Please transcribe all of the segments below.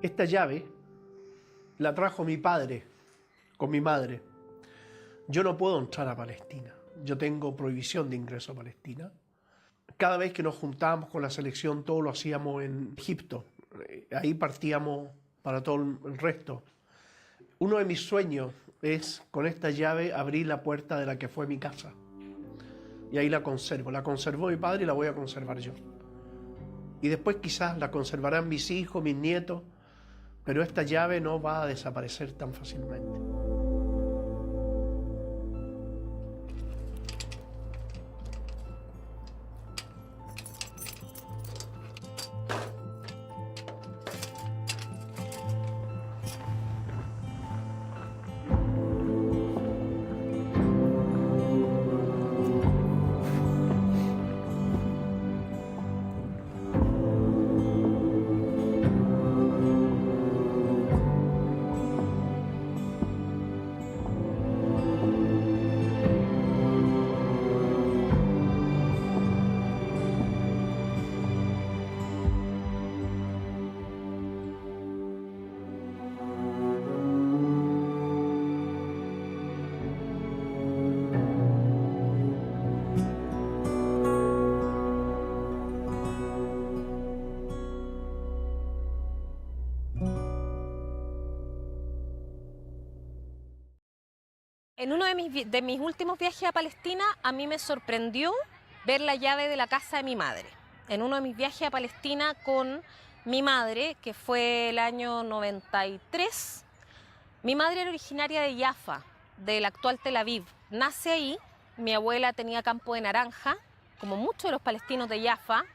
Esta llave la trajo mi padre con mi madre. Yo no puedo entrar a Palestina. Yo tengo prohibición de ingreso a Palestina. Cada vez que nos juntábamos con la selección, todo lo hacíamos en Egipto. Ahí partíamos para todo el resto. Uno de mis sueños es, con esta llave, abrir la puerta de la que fue mi casa. Y ahí la conservo. La conservó mi padre y la voy a conservar yo. Y después quizás la conservarán mis hijos, mis nietos, pero esta llave no va a desaparecer tan fácilmente. En uno de mis últimos viajes a Palestina, a mí me sorprendió ver la llave de la casa de mi madre. En uno de mis viajes a Palestina con mi madre, que fue el año 93, mi madre era originaria de Jaffa, del actual Tel Aviv. Nace ahí, mi abuela tenía campo de naranja, como muchos de los palestinos de Jaffa,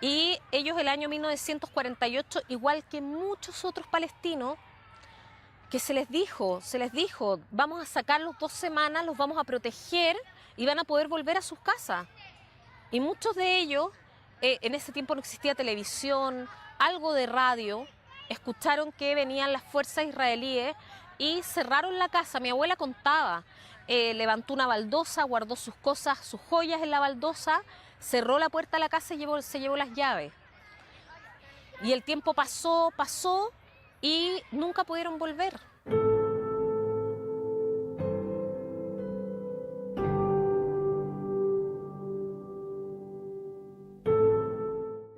y ellos el año 1948, igual que muchos otros palestinos, que se les dijo, vamos a sacarlos 2 semanas, los vamos a proteger y van a poder volver a sus casas. Y muchos de ellos, en ese tiempo no existía televisión, algo de radio, escucharon que venían las fuerzas israelíes y cerraron la casa. Mi abuela contaba, levantó una baldosa, guardó sus cosas, sus joyas en la baldosa, cerró la puerta de la casa y se llevó las llaves. Y el tiempo pasó y nunca pudieron volver.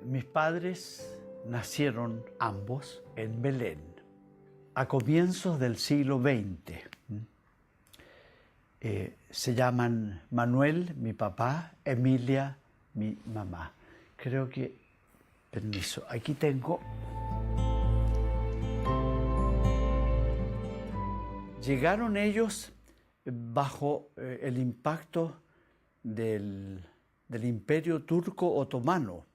Mis padres nacieron ambos en Belén, a comienzos del siglo XX. Se llaman Manuel, mi papá, Emilia, mi mamá. Creo que, permiso, aquí tengo. Llegaron ellos bajo el impacto del Imperio Turco Otomano,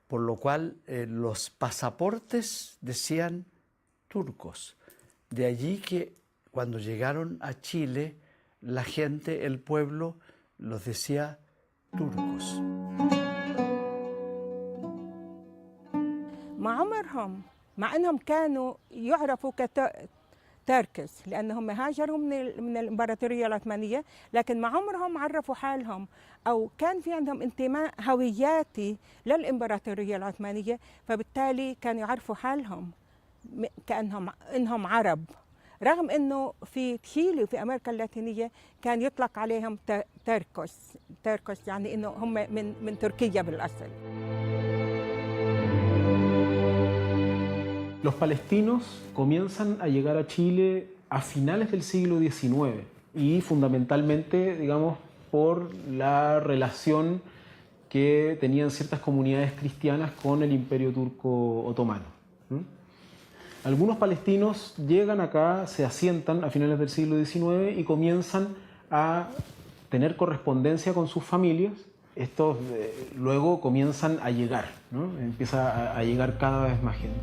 por lo cual los pasaportes decían turcos. De allí que cuando llegaron a Chile, la gente, el pueblo, los decía turcos. مع عمرهم مع انهم كانوا يعرفوا تركس لأنهم هاجروا من الإمبراطورية العثمانية، لكن مع عمرهم عرفوا حالهم أو كان في عندهم انتماء هوياتي للإمبراطورية العثمانية، فبالتالي كانوا يعرفوا حالهم كأنهم عرب، رغم أنه في تشيلي وفي أمريكا اللاتينية كان يطلق عليهم تركس يعني أنه هم من تركيا بالأصل. Los palestinos comienzan a llegar a Chile a finales del siglo XIX y fundamentalmente, digamos, por la relación que tenían ciertas comunidades cristianas con el Imperio Turco Otomano. Algunos palestinos llegan acá, se asientan a finales del siglo XIX y comienzan a tener correspondencia con sus familias. Estos luego comienzan a llegar, ¿no? Empieza a llegar cada vez más gente.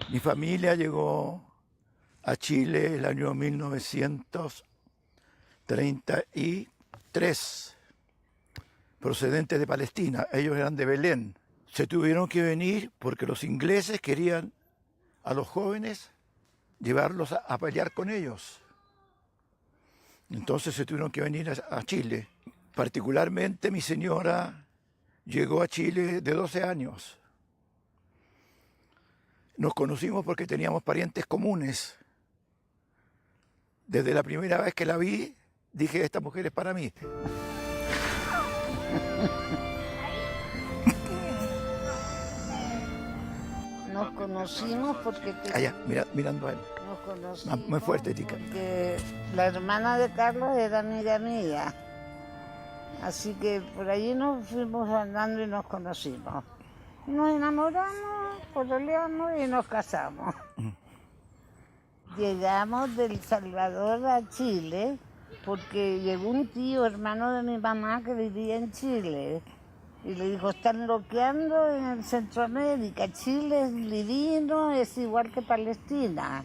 Mi familia llegó a Chile el año 1933. procedentes de Palestina. Ellos eran de Belén. Se tuvieron que venir porque los ingleses querían a los jóvenes llevarlos a pelear con ellos. Entonces se tuvieron que venir a Chile. Particularmente mi señora llegó a Chile de 12 años. Nos conocimos porque teníamos parientes comunes. Desde la primera vez que la vi, dije, esta mujer es para mí. Nos conocimos porque... Allá, mirando a él. Nos conocimos Muy fuerte, tica. porque la hermana de Carlos era amiga mía. Así que por allí nos fuimos andando y nos conocimos. Nos enamoramos, pololeamos y nos casamos. Llegamos del Salvador a Chile porque llegó un tío, hermano de mi mamá, que vivía en Chile. Y le dijo, están bloqueando en Centroamérica, Chile es divino, es igual que Palestina.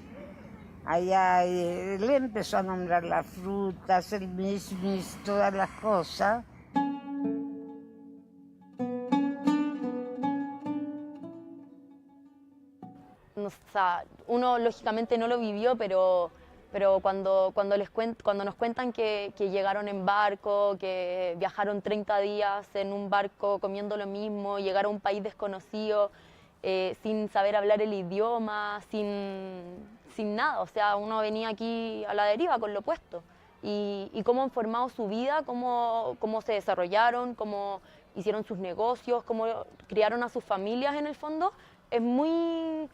Allá él empezó a nombrar las frutas, el mismis, todas las cosas. O sea, uno lógicamente no lo vivió, pero cuando nos cuentan que llegaron en barco, que viajaron 30 días en un barco comiendo lo mismo, llegaron a un país desconocido, sin saber hablar el idioma, sin nada. O sea, uno venía aquí a la deriva con lo opuesto. Y cómo han formado su vida, cómo se desarrollaron, cómo hicieron sus negocios, cómo criaron a sus familias en el fondo, es muy...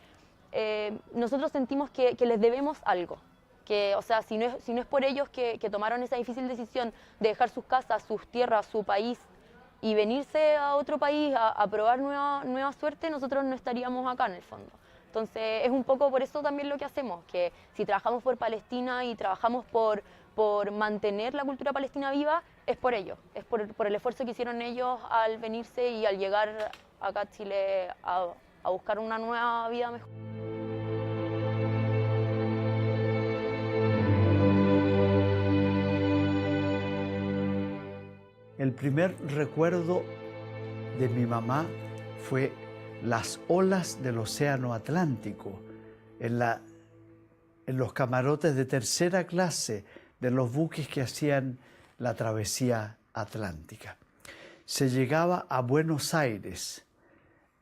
nosotros sentimos que les debemos algo. Que, o sea, si no es por ellos que tomaron esa difícil decisión de dejar sus casas, sus tierras, su país y venirse a otro país a probar nueva suerte, nosotros no estaríamos acá en el fondo. Entonces es un poco por eso también lo que hacemos, que si trabajamos por Palestina y trabajamos por mantener la cultura palestina viva, es por ellos, es por el esfuerzo que hicieron ellos al venirse y al llegar acá a Chile a buscar una nueva vida mejor. El primer recuerdo de mi mamá fue las olas del Océano Atlántico, en los camarotes de tercera clase de los buques que hacían la travesía atlántica. Se llegaba a Buenos Aires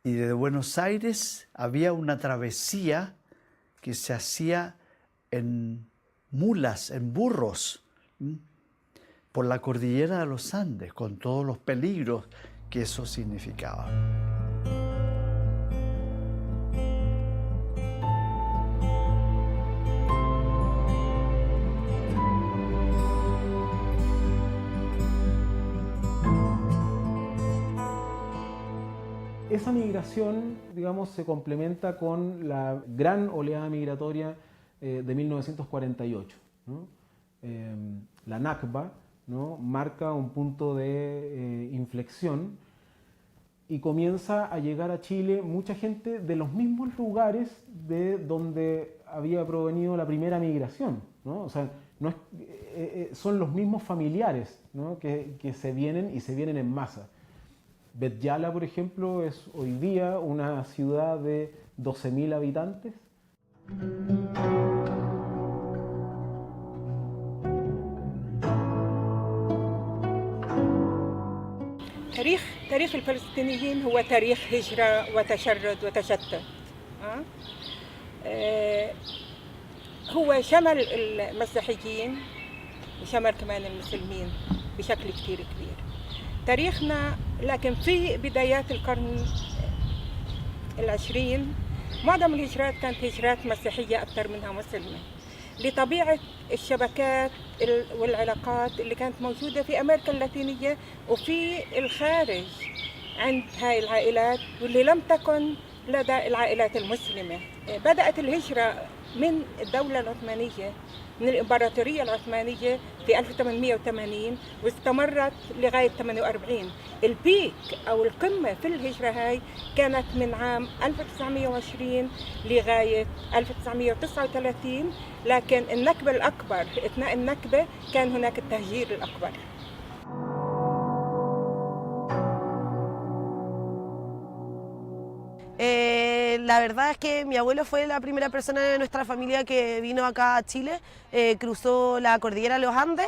y de Buenos Aires había una travesía que se hacía en mulas, en burros, por la cordillera de los Andes, con todos los peligros que eso significaba. Esa migración, digamos, se complementa con la gran oleada migratoria de 1948, ¿no? La Nakba, ¿no? Marca un punto de inflexión y comienza a llegar a Chile mucha gente de los mismos lugares de donde había provenido la primera migración, ¿no? O sea, no son los mismos familiares, ¿no? que se vienen y se vienen en masa. Bet Yala, por ejemplo, es hoy día una ciudad de 12.000 habitantes. تاريخ الفلسطينيين هو تاريخ هجرة وتشرد وتشتت. هو شمل المسيحيين وشمل كمان المسلمين بشكل كتير كبير. تاريخنا لكن في بدايات القرن العشرين معظم الهجرات كانت هجرات مسيحية أكثر منها مسلمة لطبيعة الشبكات والعلاقات اللي كانت موجودة في أمريكا اللاتينية وفي الخارج عند هاي العائلات واللي لم تكن لدى العائلات المسلمة. بدأت الهجرة من الدولة العثمانية من الإمبراطورية العثمانية في 1880 واستمرت لغاية 48. البيك أو القمة في الهجرة هاي كانت من عام 1920 لغاية 1939 لكن النكبة الأكبر أثناء النكبة كان هناك التهجير الأكبر. La verdad es que mi abuelo fue la primera persona de nuestra familia que vino acá a Chile, cruzó la cordillera de los Andes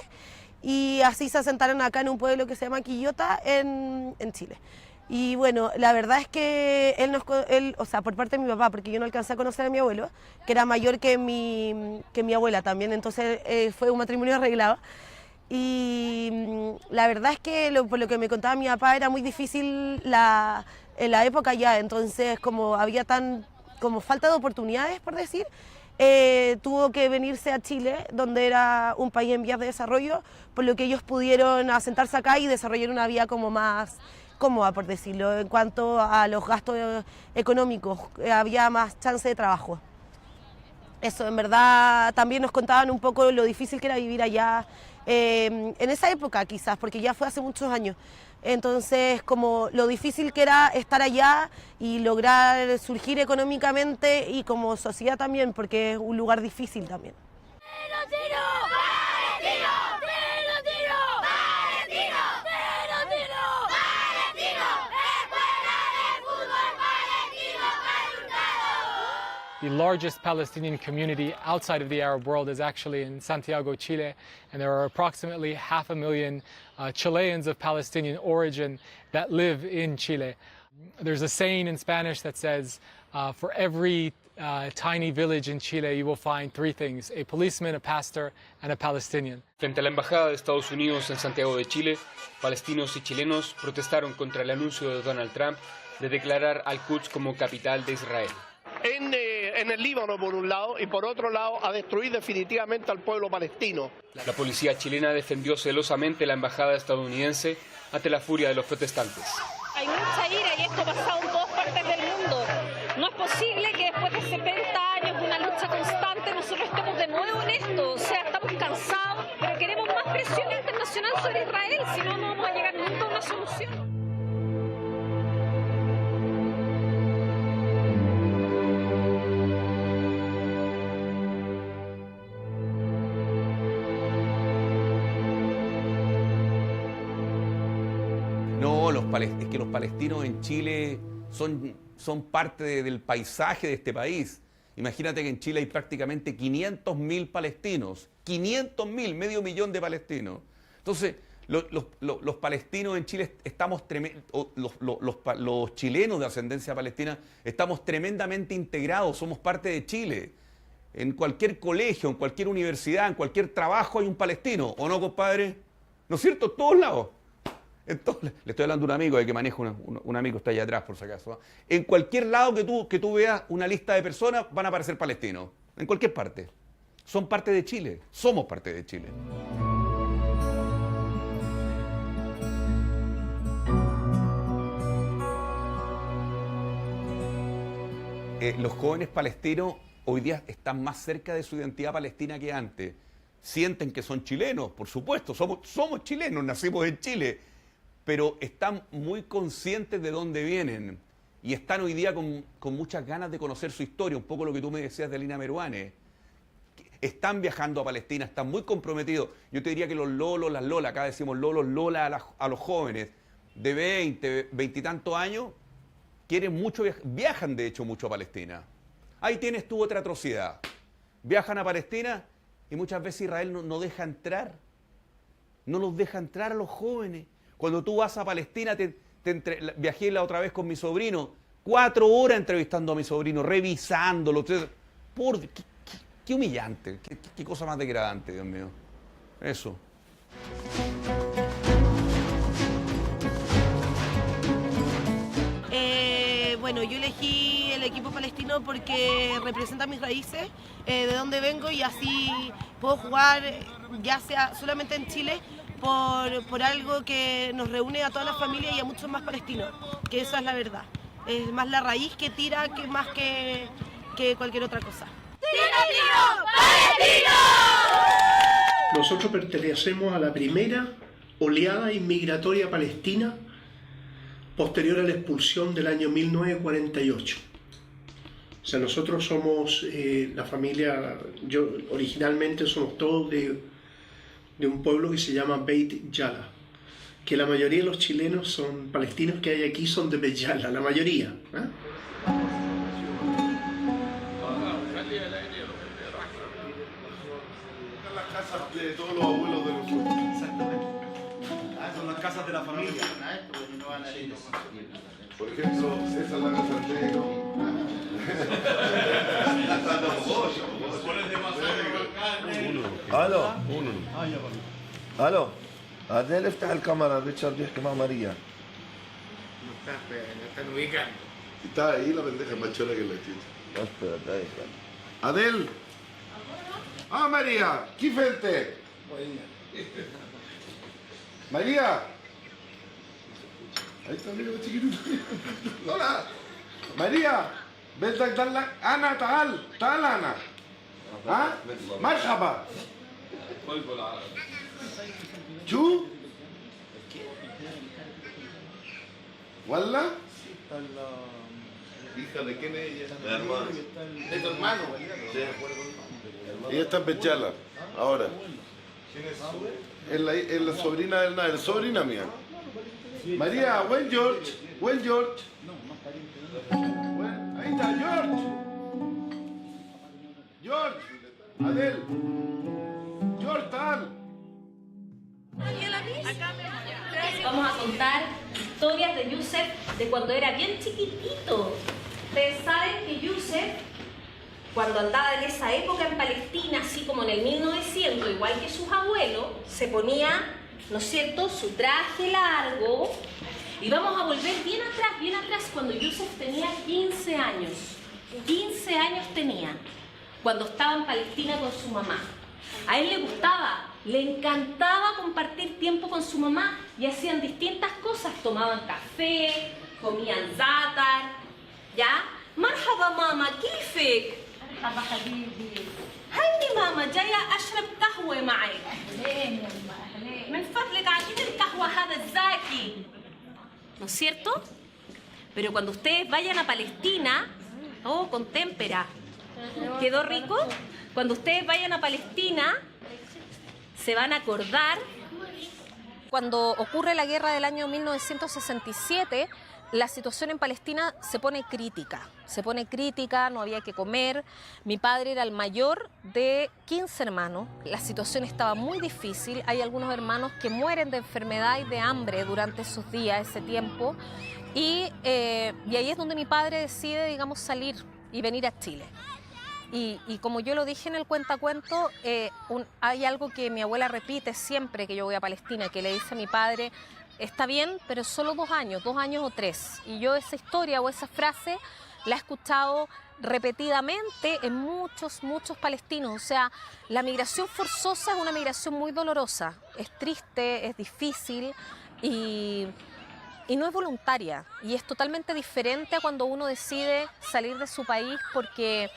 y así se asentaron acá en un pueblo que se llama Quillota en Chile. Y bueno, la verdad es que él, o sea, por parte de mi papá, porque yo no alcancé a conocer a mi abuelo, que era mayor que mi abuela también, entonces fue un matrimonio arreglado. Y la verdad es que por lo que me contaba mi papá era muy difícil en la época ya, entonces como había como falta de oportunidades, por decir, tuvo que venirse a Chile, donde era un país en vías de desarrollo, por lo que ellos pudieron asentarse acá y desarrollar una vida como más cómoda, por decirlo, en cuanto a los gastos económicos, había más chance de trabajo. Eso, en verdad, también nos contaban un poco lo difícil que era vivir allá, en esa época quizás, porque ya fue hace muchos años. Entonces, como lo difícil que era estar allá y lograr surgir económicamente y como sociedad también, porque es un lugar difícil también. The largest Palestinian community outside of the Arab world is actually in Santiago, Chile, and there are approximately 500,000 Chileans of Palestinian origin that live in Chile. There's a saying in Spanish that says, for every tiny village in Chile, you will find three things: a policeman, a pastor, and a Palestinian. Frente a la Embajada de Estados Unidos en Santiago de Chile, palestinos y chilenos protestaron contra el anuncio de Donald Trump de declarar Al-Quds como capital de Israel. En el Líbano por un lado y por otro lado a destruir definitivamente al pueblo palestino. La policía chilena defendió celosamente la embajada estadounidense ante la furia de los protestantes. Hay mucha ira y esto ha pasado en todas partes del mundo. No es posible que después de 70 años de una lucha constante nosotros estemos de nuevo en esto. O sea, estamos cansados, pero queremos más presión internacional sobre Israel, si no, no vamos a llegar nunca a una solución. No, es que los palestinos en Chile son parte del paisaje de este país. Imagínate que en Chile hay prácticamente 500.000 palestinos, 500.000, medio millón de palestinos. Entonces, los palestinos en Chile estamos tremendos, los chilenos de ascendencia palestina estamos tremendamente integrados, somos parte de Chile. En cualquier colegio, en cualquier universidad, en cualquier trabajo hay un palestino, ¿o no, compadre? ¿No es cierto? En todos lados. Entonces, le estoy hablando a un amigo de que maneja un amigo que está allá atrás, por si acaso, ¿no? En cualquier lado que tú veas una lista de personas, van a aparecer palestinos. En cualquier parte. Son parte de Chile. Somos parte de Chile. Los jóvenes palestinos hoy día están más cerca de su identidad palestina que antes. Sienten que son chilenos, por supuesto. Somos chilenos, nacimos en Chile. Pero están muy conscientes de dónde vienen y están hoy día con muchas ganas de conocer su historia, un poco lo que tú me decías de Lina Meruane. Están viajando a Palestina, están muy comprometidos. Yo te diría que los lolos, las lolas, acá decimos lolos, lolas a los jóvenes de 20 y tantos años, quieren mucho, viajan de hecho mucho a Palestina. Ahí tienes tú otra atrocidad. Viajan a Palestina y muchas veces Israel no deja entrar, no los deja entrar a los jóvenes. Cuando tú vas a Palestina, viajé la otra vez con mi sobrino, 4 horas entrevistando a mi sobrino, revisándolo. Qué humillante, qué cosa más degradante, Dios mío. Eso. Bueno, yo elegí el equipo palestino porque representa mis raíces, de donde vengo, y así puedo jugar ya sea solamente en Chile, por algo que nos reúne a toda la familia y a muchos más palestinos, que esa es la verdad. Es más la raíz que tira que más que cualquier otra cosa. ¡Tiro, tiro, palestino! Nosotros pertenecemos a la primera oleada inmigratoria palestina posterior a la expulsión del año 1948. O sea, nosotros somos la familia, originalmente somos todos de un pueblo que se llama Beit Yala, que la mayoría de los chilenos palestinos que hay aquí son de Beit Yala, la mayoría, ¿eh? de todos los abuelos de nosotros. Exactamente. Son las casas de la familia. Por ejemplo, esa es la casa del negro. الو الو عادل افتح الكاميرا ريتشارد يحكي مع ماريا Está ahí la pendeja más chola que la chicha. espérate ahí Adel. Ah, María, كيف انت؟ María. Ahí está, mira, chiquitito. Hola. María, بدك تضلك انا تعال انا. ها؟ مرحبا. شو؟ ولا؟ Hija de quién es ella? De hermano. De tu hermano. Sí. Ella está en Bechala, ahora. Es la sobrina del Nader, sobrina mía. María, buen George. Buen George. Ahí está, George. George. Adel. George, tal. Vamos a contar historias de Yusef de cuando era bien chiquitito. Ustedes saben que Yusef, cuando andaba en esa época en Palestina, así como en el 1900, igual que sus abuelos, se ponía, ¿no es cierto?, su traje largo. Y vamos a volver bien atrás, cuando Yusef tenía 15 años. 15 años tenía, cuando estaba en Palestina con su mamá. A él le gustaba, le encantaba compartir tiempo con su mamá y hacían distintas cosas. Tomaban café, comían zaatar, ¿ya? مرحبا ماما كيفك؟ مرحبا حبيبي. هيني ماما جاية أشرب قهوة معك. أهلين يا أمه أهلين. من فضلك عاجبني القهوة هذا الزاكي. ¿No es cierto? Pero cuando ustedes vayan a Palestina, oh, con témpera, ¿quedó rico? Cuando ustedes vayan a Palestina, se van a acordar. Cuando ocurre la guerra del año 1967, la situación en Palestina se pone crítica, no había que comer. Mi padre era el mayor de 15 hermanos, la situación estaba muy difícil. Hay algunos hermanos que mueren de enfermedad y de hambre durante esos días, ese tiempo. Y ahí es donde mi padre decide, digamos, salir y venir a Chile. Y como yo lo dije en el cuentacuento, hay algo que mi abuela repite siempre que yo voy a Palestina, que le dice a mi padre: está bien, pero solo 2 años o 3. Y yo esa historia o esa frase la he escuchado repetidamente en muchos palestinos. O sea, la migración forzosa es una migración muy dolorosa, es triste, es difícil y no es voluntaria. Y es totalmente diferente a cuando uno decide salir de su país porque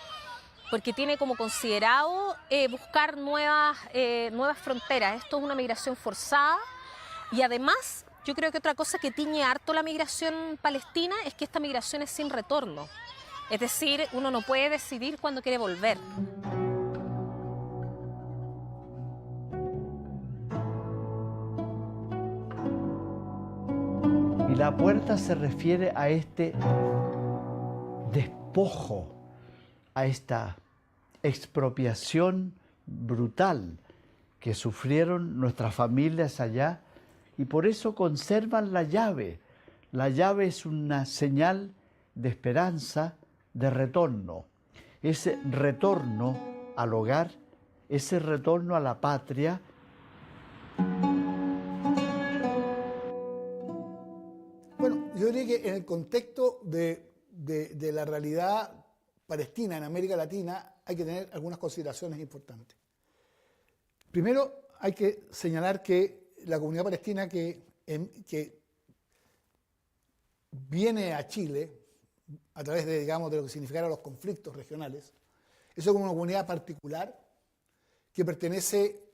tiene como considerado buscar nuevas fronteras. Esto es una migración forzada y además yo creo que otra cosa que tiñe harto la migración palestina es que esta migración es sin retorno. Es decir, uno no puede decidir cuándo quiere volver. Y la puerta se refiere a este despojo, a esta expropiación brutal que sufrieron nuestras familias allá, y por eso conservan la llave. La llave es una señal de esperanza, de retorno. Ese retorno al hogar, ese retorno a la patria. Bueno, yo diría que en el contexto de la realidad palestina en América Latina hay que tener algunas consideraciones importantes. Primero, hay que señalar que la comunidad palestina que viene a Chile a través de, digamos, de lo que significaron los conflictos regionales, eso es como una comunidad particular que pertenece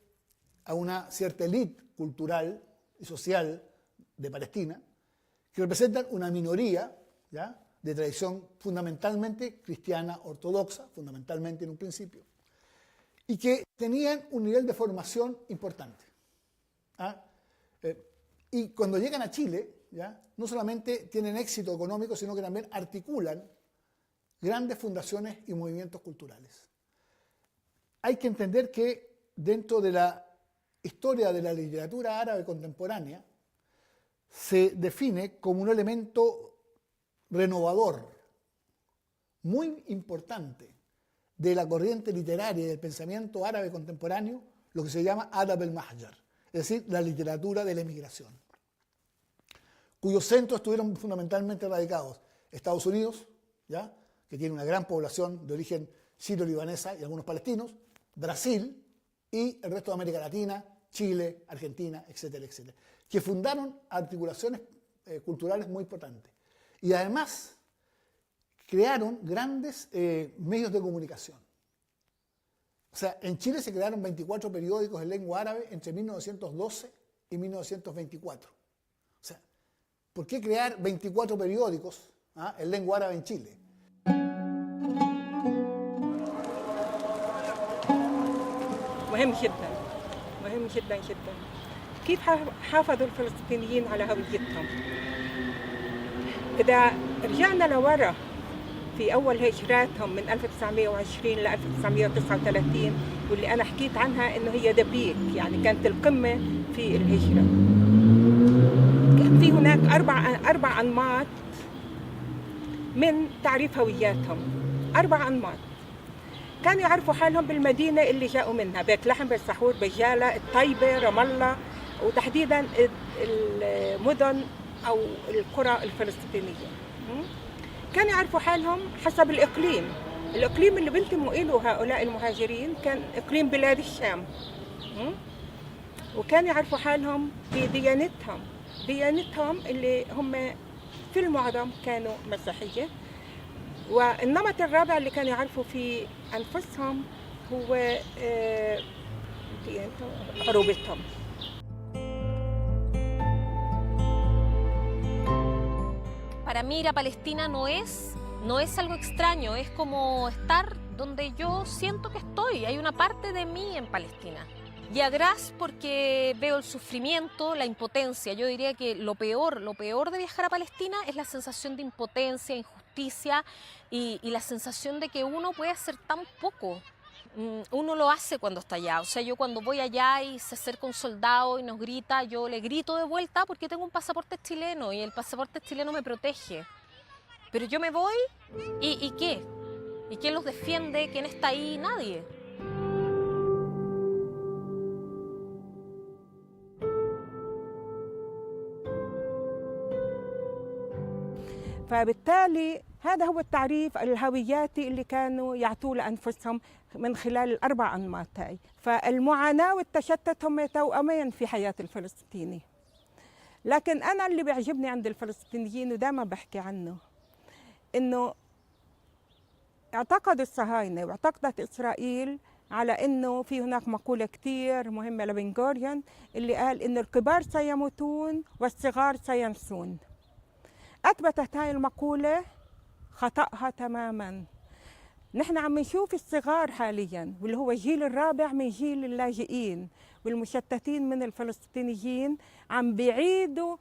a una cierta élite cultural y social de Palestina, que representan una minoría, ¿ya?, de tradición fundamentalmente cristiana ortodoxa, fundamentalmente en un principio, y que tenían un nivel de formación importante. Y cuando llegan a Chile, ¿ya?, no solamente tienen éxito económico, sino que también articulan grandes fundaciones y movimientos culturales. Hay que entender que dentro de la historia de la literatura árabe contemporánea se define como un elemento renovador, muy importante de la corriente literaria y del pensamiento árabe contemporáneo, lo que se llama Adab el-Mahjar, es decir, la literatura de la emigración, cuyos centros estuvieron fundamentalmente radicados Estados Unidos, ¿ya?, que tiene una gran población de origen sirio-libanesa y algunos palestinos, Brasil y el resto de América Latina, Chile, Argentina, etcétera, etcétera, que fundaron articulaciones culturales muy importantes. Y además crearon grandes medios de comunicación. O sea, en Chile se crearon 24 periódicos en lengua árabe entre 1912 y 1924. O sea, ¿por qué crear 24 periódicos en lengua árabe en Chile? مهم جدا مهم جدا جدا. كيف حافظوا الفلسطينيين على هويتهم؟ إذا رجعنا لورا في أول هجراتهم من 1920 ل 1939 واللي أنا حكيت عنها إنه هي دبيك، يعني كانت القمة في الهجرة. كان في هناك أربع أنماط من تعريف هوياتهم، 4 أنماط. كانوا يعرفوا حالهم بالمدينة اللي جاءوا منها، بيت لحم، بيت سحور، بجالة، الطيبة، رام الله، وتحديدا المدن أو القرى الفلسطينية. كانوا يعرفوا حالهم حسب الإقليم اللي بينتموا إله هؤلاء المهاجرين كان إقليم بلاد الشام. وكانوا يعرفوا حالهم بديانتهم اللي هم في المعظم كانوا مسيحية. والنمط الرابع اللي كانوا يعرفوا في أنفسهم هو عروبتهم. Para mí ir a Palestina no es algo extraño, es como estar donde yo siento que estoy. Hay una parte de mí en Palestina. Y a Graz porque veo el sufrimiento, la impotencia. Yo diría que lo peor de viajar a Palestina es la sensación de impotencia, injusticia y la sensación de que uno puede hacer tan poco. Uno lo hace cuando está allá. O sea, yo cuando voy allá y se acerca un soldado y nos grita, yo le grito de vuelta porque tengo un pasaporte chileno y el pasaporte chileno me protege. Pero yo me voy ¿y qué? ¿Y quién los defiende? ¿Quién está ahí? Nadie. فبالتالي هذا هو التعريف الهوياتي اللي كانوا يعطوه لأنفسهم من خلال ال4 أنماط هاي. فالمعاناة والتشتت هم توأمين في حياة الفلسطيني. لكن أنا اللي بيعجبني عند الفلسطينيين ودائما بحكي عنه إنه اعتقد الصهاينة واعتقدت إسرائيل على إنه في هناك مقولة كتير مهمة لبن غوريون اللي قال إنه الكبار سيموتون والصغار سينسون. أثبتت هاي المقولة خطأها تماماً. نحن عم نشوف الصغار حالياً واللي هو الجيل الرابع من جيل اللاجئين والمشتتين من الفلسطينيين عم بيعيدوا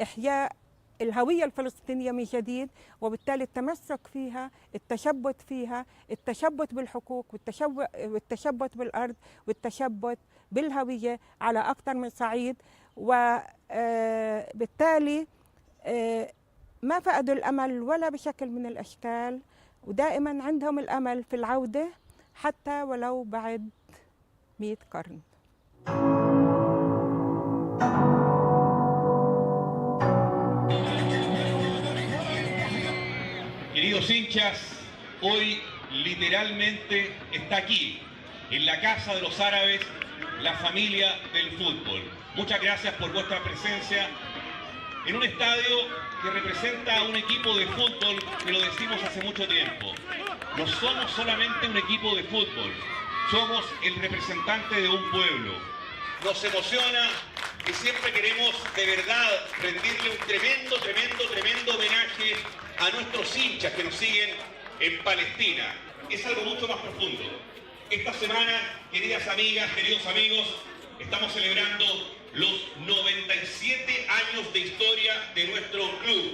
إحياء الهوية الفلسطينية من جديد، وبالتالي التمسك فيها، التشبت فيها، التشبت بالحقوق والتشبت بالأرض والتشبت بالهوية على أكثر من صعيد. وبالتالي ما فقدوا الأمل ولا بشكل من الأشكال، ودائما عندهم الأمل في العودة حتى ولو بعد 100 قرن. Queridos hinchas, hoy literalmente está aquí, en la casa de los árabes, la familia del fútbol. Muchas gracias por vuestra presencia en un estadio que representa a un equipo de fútbol que lo decimos hace mucho tiempo. No somos solamente un equipo de fútbol, somos el representante de un pueblo. Nos emociona y siempre queremos de verdad rendirle un tremendo homenaje a nuestros hinchas que nos siguen en Palestina. Es algo mucho más profundo. Esta semana, queridas amigas, queridos amigos, estamos celebrando los 97 años de historia de nuestro club.